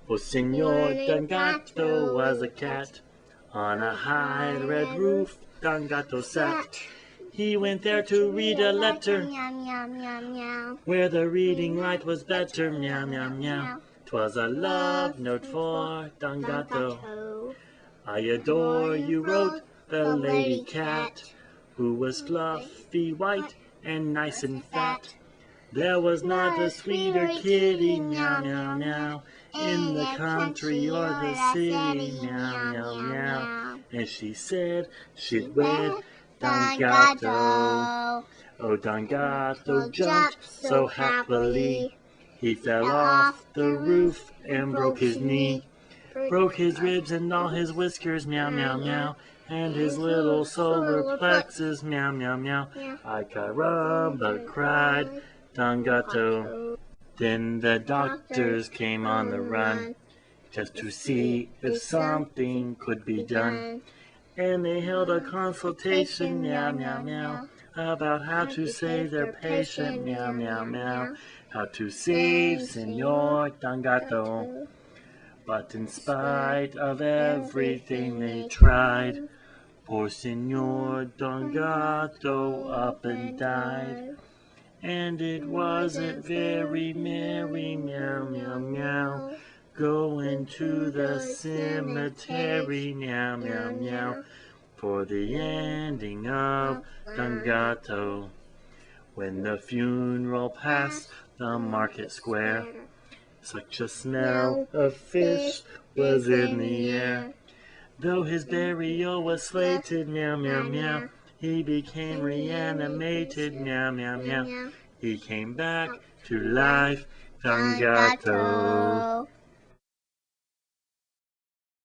Oh, Signor Don Gato was a cat. On a high red roof Don Gato sat. He went there to read a letter, meow, meow, meow, meow. where the reading light was better, meow, meow, meow. 'Twas a love note for Don Gato. I adore you, wrote the lady cat, who was fluffy white and nice and fat. There was not a sweeter kitty, meow, meow, meow, in the country or the city, meow, meow, meow. And she said she'd wed Don Gato. Oh, Don Gato jumped so happily. He fell off the roof and broke his knee. Broke his ribs and all his whiskers, meow, meow, meow. And his little solar plexus, meow, meow, meow. Ay caramba, cried Don Gato. Then the doctors came on the run, just to see if something could be done. And they held a consultation, meow, meow, meow, about how to save their patient, meow, meow, meow. How to save Signor Don Gato. But in spite of everything they tried, poor Signor Don Gato up and died. And it wasn't very merry, meow, meow, meow, going to the cemetery, meow, meow, meow, for the ending of Don Gato. When the funeral passed the market square, such a smell of fish was in the air. Though his burial was slated, meow, meow, meow, he became reanimated, meow, meow, meow. He came back to life, Don Gato.